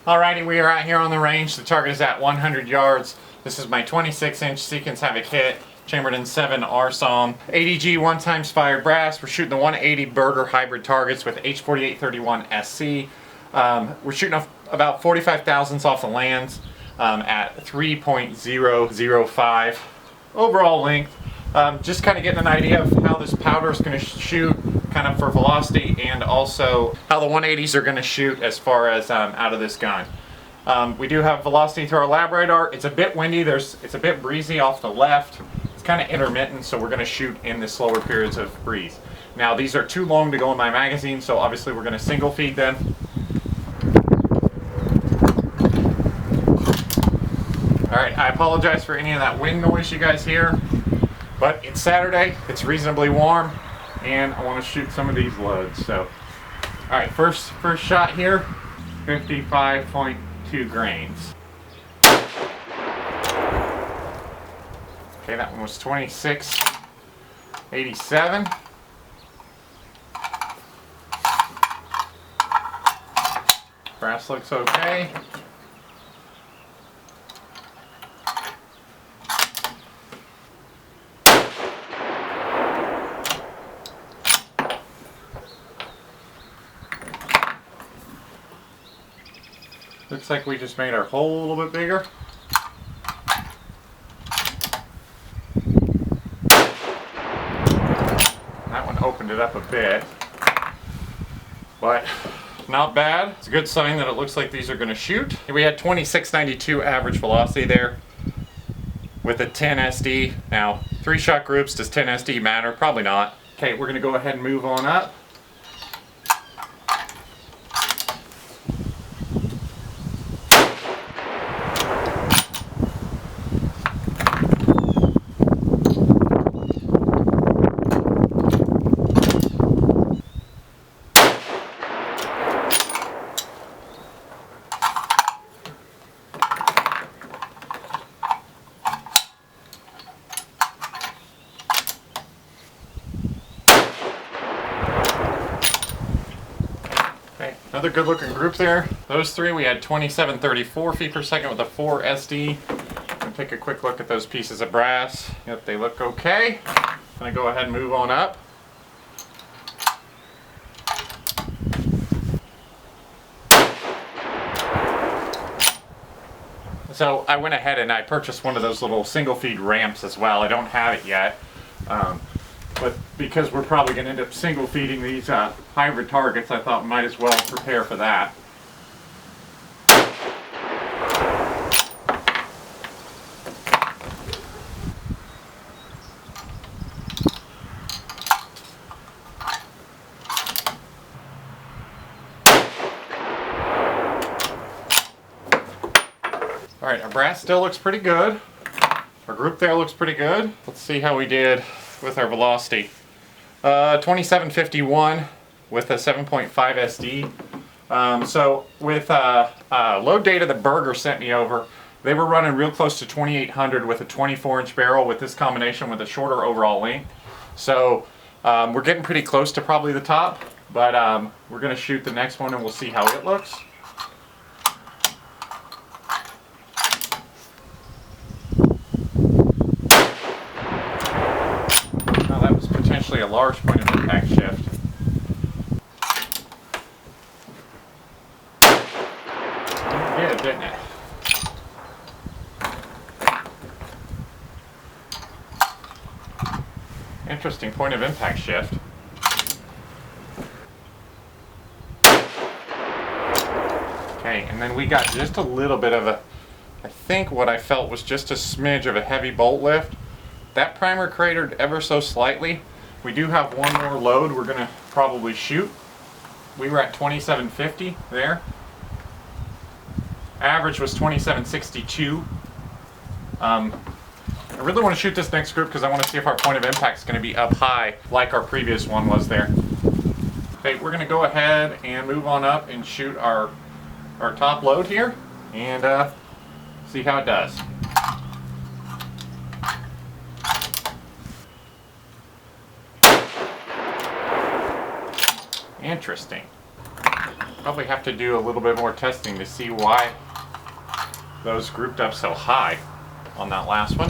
Alrighty, we are out here on the range. The target is at 100 yards. This is my 26-inch Sequence Havoc hit, chambered in 7 R SAUM. ADG 1x fired brass. We're shooting the 180 burger hybrid targets with h4831sc. We're shooting about 45 thousandths off the lands at 3.005 overall length. Just kind of getting an idea of how this powder is going to shoot, kind of for velocity, and also how the 180s are going to shoot as far as out of this gun. We do have velocity through our lab radar. It's a bit windy. It's a bit breezy off the left. It's kind of intermittent, so we're going to shoot in the slower periods of breeze. Now these are too long to go in my magazine, so obviously we're going to single feed them. Alright, I apologize for any of that wind noise you guys hear, but it's Saturday, it's reasonably warm, and I want to shoot some of these loads. So, alright, first shot here, 55.2 grains. Okay, that one was 26.87. Brass looks okay. Looks like we just made our hole a little bit bigger. That one opened it up a bit, but not bad. It's a good sign that it looks like these are going to shoot. We had 26.92 average velocity there with a 10 SD. Now, 3-shot groups, does 10 SD matter? Probably not. Okay, we're going to go ahead and move on up. Another good looking group there. Those three, we had 2734 feet per second with a 4 SD. Gonna take a quick look at those pieces of brass. Yep, they look okay. Gonna go ahead and move on up. So I went ahead and I purchased one of those little single feed ramps as well. I don't have it yet. But because we're probably going to end up single feeding these hybrid targets, I thought we might as well prepare for that. Alright, our brass still looks pretty good. Our group there looks pretty good. Let's see how we did with our velocity. 2751 with a 7.5 SD. So with load data that Berger sent me over, they were running real close to 2800 with a 24-inch barrel with this combination with a shorter overall length. So we're getting pretty close to probably the top, but we're going to shoot the next one and we'll see how it looks. A large point of impact shift. It did, didn't it? Interesting point of impact shift. Okay, and then we got just a little bit of a, I think what I felt was just a smidge of a heavy bolt lift. That primer cratered ever so slightly. We do have one more load we're going to probably shoot. We were at 2750 there. Average was 2762. I really want to shoot this next group because I want to see if our point of impact is going to be up high like our previous one was there. Okay, we're going to go ahead and move on up and shoot our top load here and see how it does. Interesting. Probably have to do a little bit more testing to see why those grouped up so high on that last one.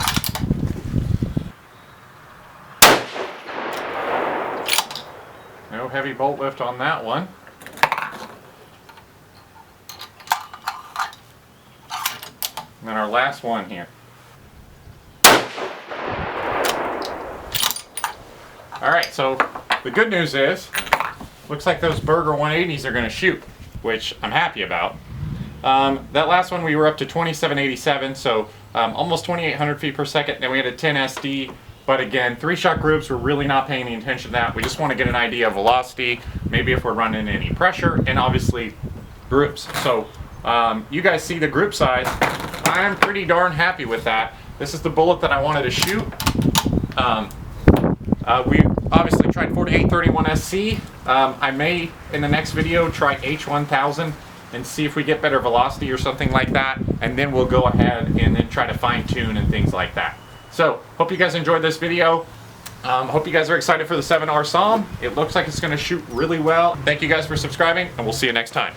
No heavy bolt lift on that one. And then our last one here. Alright, so the good news is, looks like those Burger 180s are going to shoot, which I'm happy about. That last one we were up to 2787, so almost 2800 feet per second. Then we had a 10 SD, but again, 3-shot groups, we're really not paying any attention to that. We just want to get an idea of velocity, maybe if we're running any pressure, and obviously groups. So you guys see the group size. I'm pretty darn happy with that. This is the bullet that I wanted to shoot. We obviously tried 4831sc. I may, in the next video, try h1000 and see if we get better velocity or something like that, and then we'll go ahead and then try to fine tune and things like that. So, hope you guys enjoyed this video. Hope you guys are excited for the 7R SAUM. It looks like it's going to shoot really well. Thank you guys for subscribing, and we'll see you next time.